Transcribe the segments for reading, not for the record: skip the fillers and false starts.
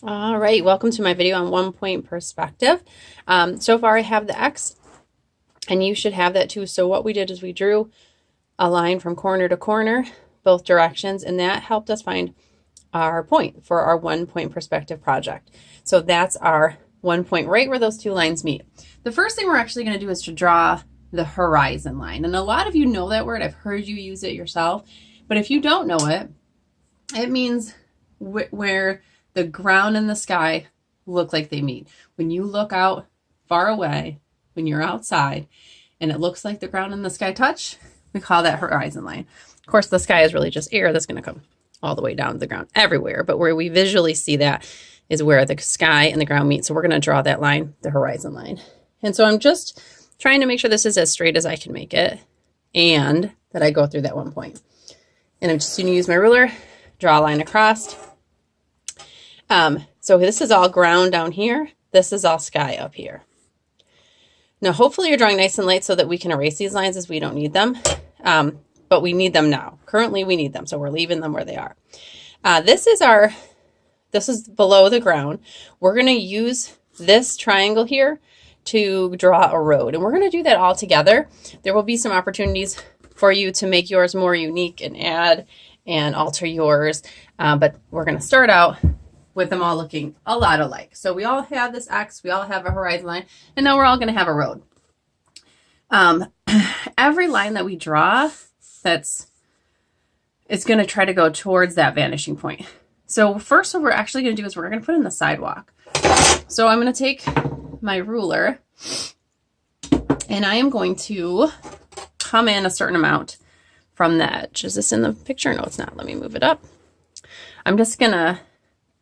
All right, welcome to my video on 1-point perspective. So far I have the X, and you should have that too. So what we did is we drew a line from corner to corner, both directions, and that helped us find our point for our 1-point perspective project. So that's our 1 point right where those two lines meet. The first thing we're actually going to do is to draw the horizon line. And a lot of you know that word. I've heard you use it yourself. But if you don't know it, it means where the ground and the sky look like they meet. When you look out far away, when you're outside, and it looks like the ground and the sky touch, we call that horizon line. Of course, the sky is really just air that's going to come all the way down to the ground everywhere. But where we visually see that is where the sky and the ground meet. So we're going to draw that line, the horizon line. And so I'm just trying to make sure this is as straight as I can make it and that I go through that 1 point. And I'm just going to use my ruler, draw a line across. So this is all ground down here. This is all sky up here. Now, hopefully you're drawing nice and light so that we can erase these lines as we don't need them. But we need them now. Currently we need them. So we're leaving them where they are. This is below the ground. We're going to use this triangle here to draw a road. And we're going to do that all together. There will be some opportunities for you to make yours more unique and add and alter yours. But we're going to start out with them all looking a lot alike. So we all have this X, we all have a horizon line, and now we're all going to have a road. Every line that we draw, it's going to try to go towards that vanishing point. So first what we're actually going to do is we're going to put in the sidewalk. So I'm going to take my ruler and I am going to come in a certain amount from the edge. Is this in the picture? No, it's not. Let me move it up. I'm just going to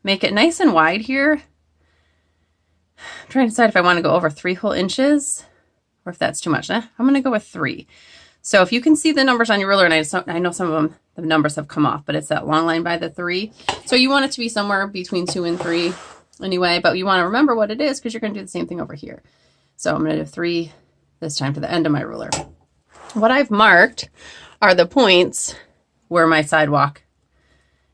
make it nice and wide here. I'm trying to decide if I want to go over 3 whole inches or if that's too much. I'm going to go with 3. So if you can see the numbers on your ruler, and I know some of them, the numbers have come off, but it's that long line by the 3. So you want it to be somewhere between 2 and 3 anyway, but you want to remember what it is because you're going to do the same thing over here. So I'm going to do 3 this time to the end of my ruler. What I've marked are the points where my sidewalk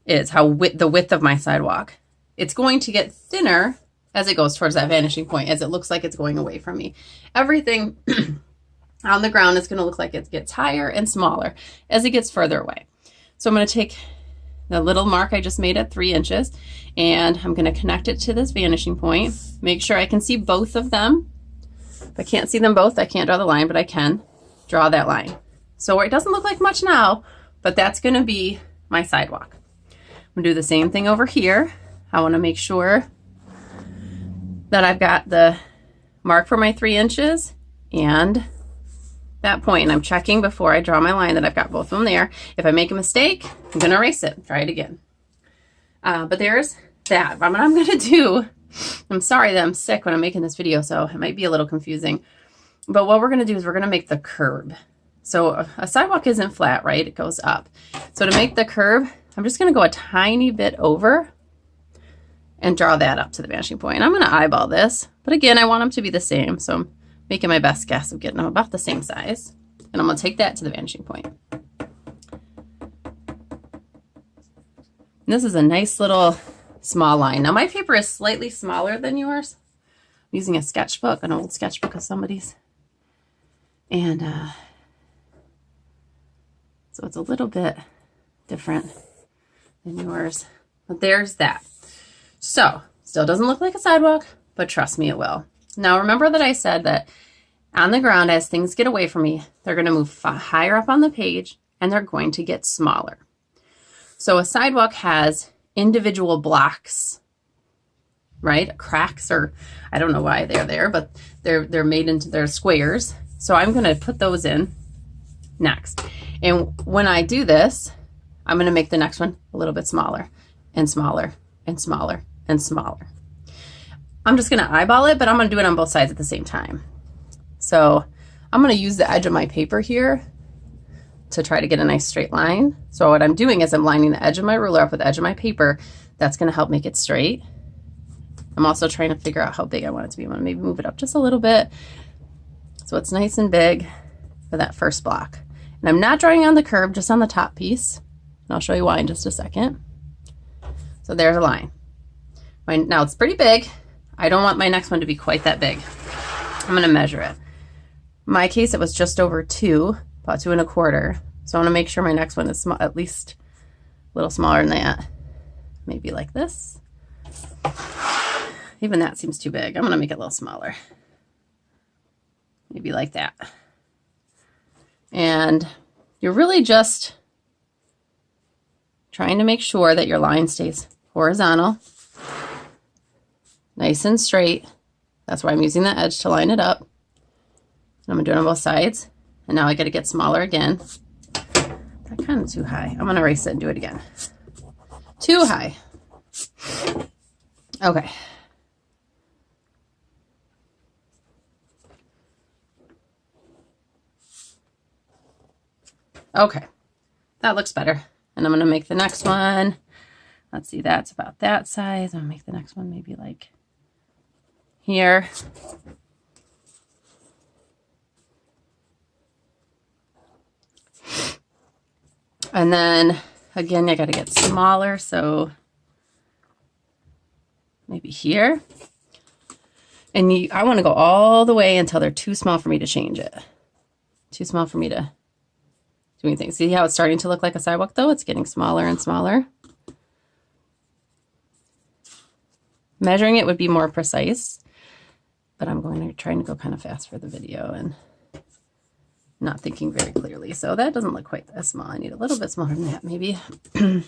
is, the width of my sidewalk. It's going to get thinner as it goes towards that vanishing point, as it looks like it's going away from me. Everything on the ground is going to look like it gets higher and smaller as it gets further away. So I'm going to take the little mark I just made at 3 inches, and I'm going to connect it to this vanishing point. Make sure I can see both of them. If I can't see them both, I can't draw the line, but I can draw that line. So it doesn't look like much now, but that's going to be my sidewalk. I'm going to do the same thing over here. I want to make sure that I've got the mark for my 3 inches and that point, and I'm checking before I draw my line that I've got both of them there. If I make a mistake, I'm going to erase it. Try it again. But there's that. What I'm going to do, I'm sorry that I'm sick when I'm making this video, so it might be a little confusing. But what we're going to do is we're going to make the curb. So a sidewalk isn't flat, right? It goes up. So to make the curb, I'm just going to go a tiny bit over and draw that up to the vanishing point. And I'm going to eyeball this. But again, I want them to be the same. So I'm making my best guess of getting them about the same size. And I'm going to take that to the vanishing point. And this is a nice little small line. Now my paper is slightly smaller than yours. I'm using a sketchbook, an old sketchbook of somebody's. And so it's a little bit different than yours. But there's that. So, still doesn't look like a sidewalk, but trust me, it will. Now, remember that I said that on the ground, as things get away from me, they're going to move higher up on the page, and they're going to get smaller. So, a sidewalk has individual blocks, right? Cracks, or I don't know why they're there, but they're made into their squares. So, I'm going to put those in next. And when I do this, I'm going to make the next one a little bit smaller and smaller and smaller and smaller. I'm just going to eyeball it, but I'm going to do it on both sides at the same time. So I'm going to use the edge of my paper here to try to get a nice straight line. So what I'm doing is I'm lining the edge of my ruler up with the edge of my paper. That's going to help make it straight. I'm also trying to figure out how big I want it to be. I'm going to maybe move it up just a little bit so it's nice and big for that first block. And I'm not drawing on the curb, just on the top piece. And I'll show you why in just a second. So there's a line. Now it's pretty big. I don't want my next one to be quite that big. I'm going to measure it. In my case, it was just over 2, about 2 1/4. So I want to make sure my next one is small, at least a little smaller than that. Maybe like this. Even that seems too big. I'm going to make it a little smaller. Maybe like that. And you're really just trying to make sure that your line stays horizontal, nice and straight. That's why I'm using the edge to line it up. I'm going to do it on both sides. And now I got to get smaller again. That kind of too high. I'm going to erase it and do it again. Too high. Okay. Okay. That looks better. And I'm going to make the next one. Let's see, that's about that size. I'm going to make the next one maybe like here. And then again, I got to get smaller. So maybe here. And I want to go all the way until they're too small for me to change it. Too small for me to do anything. See how it's starting to look like a sidewalk though? It's getting smaller and smaller. Measuring it would be more precise, but I'm going to try to go kind of fast for the video and not thinking very clearly. So that doesn't look quite that small. I need a little bit smaller than that maybe. And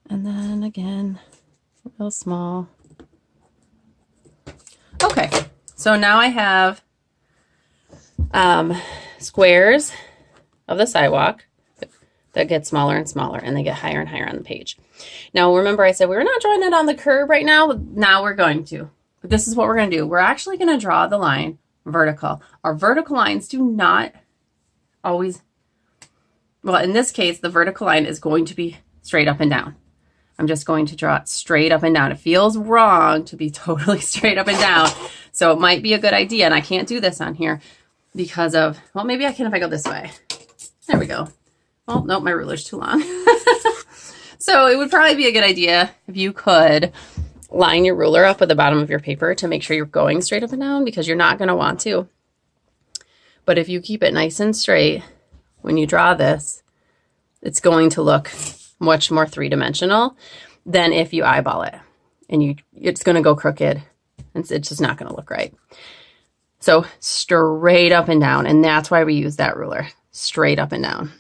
then again, real small. Okay, so now I have squares of the sidewalk that get smaller and smaller, and they get higher and higher on the page. Now, remember I said we were not drawing it on the curb right now. Now we're going to. But this is what we're going to do. We're actually going to draw the line vertical. Our vertical lines do not always, well, in this case, the vertical line is going to be straight up and down. I'm just going to draw it straight up and down. It feels wrong to be totally straight up and down. So it might be a good idea. And I can't do this on here because of, well, maybe I can if I go this way. There we go. Oh, nope, my ruler's too long. So it would probably be a good idea if you could line your ruler up with the bottom of your paper to make sure you're going straight up and down, because you're not going to want to. But if you keep it nice and straight, when you draw this, it's going to look much more three-dimensional than if you eyeball it. And it's going to go crooked, and it's just not going to look right. So straight up and down, and that's why we use that ruler, straight up and down.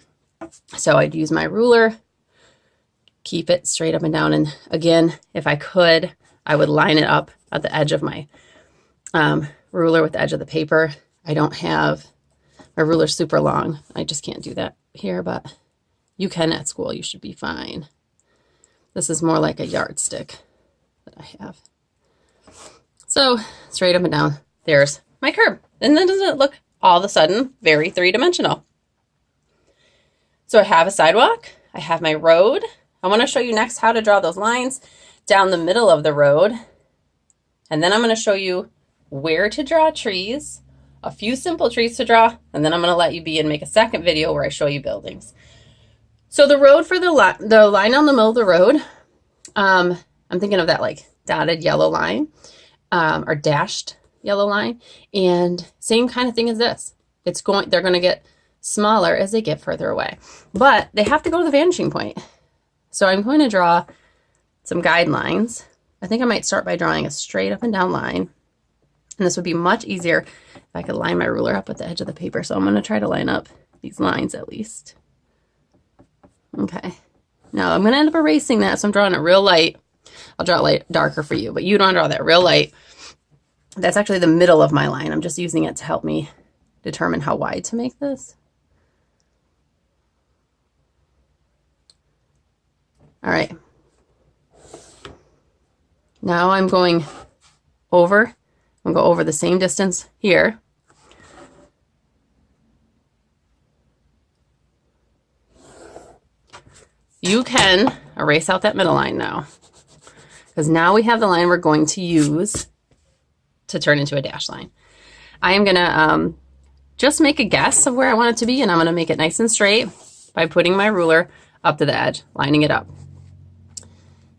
So I'd use my ruler, keep it straight up and down. And again, if I could, I would line it up at the edge of my ruler with the edge of the paper. I don't have, my ruler's super long. I just can't do that here, but you can at school. You should be fine. This is more like a yardstick that I have. So straight up and down, there's my curb. And then doesn't it look all of a sudden very three-dimensional? So I have a sidewalk, I have my road. I want to show you next how to draw those lines down the middle of the road. And then I'm going to show you where to draw trees, a few simple trees to draw, and then I'm going to let you be and make a second video where I show you buildings. So the road for the line down the middle of the road, I'm thinking of that like dotted yellow line or dashed yellow line. And same kind of thing as this. They're going to get smaller as they get further away, but they have to go to the vanishing point. So I'm going to draw some guidelines. I think I might start by drawing a straight up and down line. And this would be much easier if I could line my ruler up at the edge of the paper. So I'm going to try to line up these lines at least. Okay. Now I'm going to end up erasing that. So I'm drawing it real light. I'll draw it light darker for you, but you don't draw that real light. That's actually the middle of my line. I'm just using it to help me determine how wide to make this. All right. Now I'm going over. I'm going to go over the same distance here. You can erase out that middle line now, because now we have the line we're going to use to turn into a dash line. I am going to just make a guess of where I want it to be, and I'm going to make it nice and straight. by putting my ruler up to the edge, lining it up.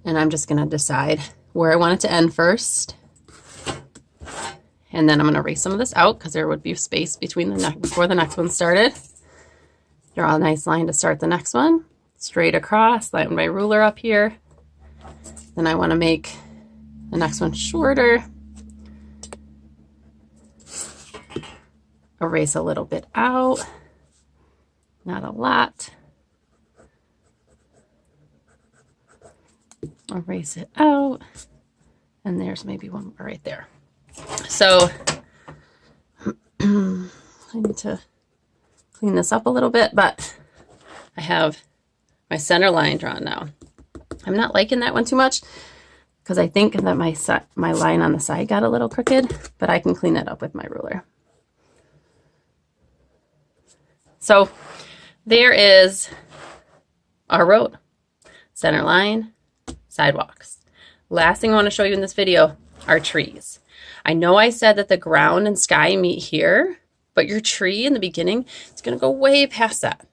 And I'm just going to decide where I want it to end first. And then I'm going to erase some of this out because there would be space between before the next one started. Draw a nice line to start the next one. Straight across, line my ruler up here. Then I want to make the next one shorter. Erase a little bit out. Not a lot. Erase it out. And there's maybe one more right there. So I need to clean this up a little bit, but I have my center line drawn now. I'm not liking that one too much because I think that my line on the side got a little crooked, but I can clean that up with my ruler. So there is our road. Center line, sidewalks. Last thing I want to show you in this video are trees. I know I said that the ground and sky meet here, but your tree in the beginning is going to go way past that.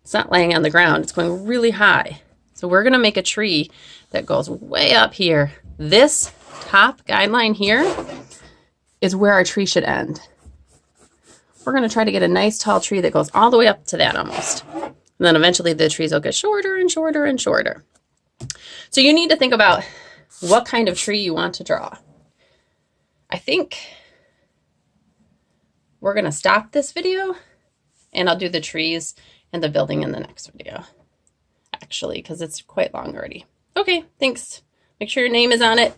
It's not laying on the ground. It's going really high. So we're going to make a tree that goes way up here. This top guideline here is where our tree should end. We're going to try to get a nice tall tree that goes all the way up to that almost. And then eventually the trees will get shorter and shorter and shorter. So you need to think about what kind of tree you want to draw. I think we're going to stop this video and I'll do the trees and the building in the next video, actually, because it's quite long already. Okay, thanks. Make sure your name is on it.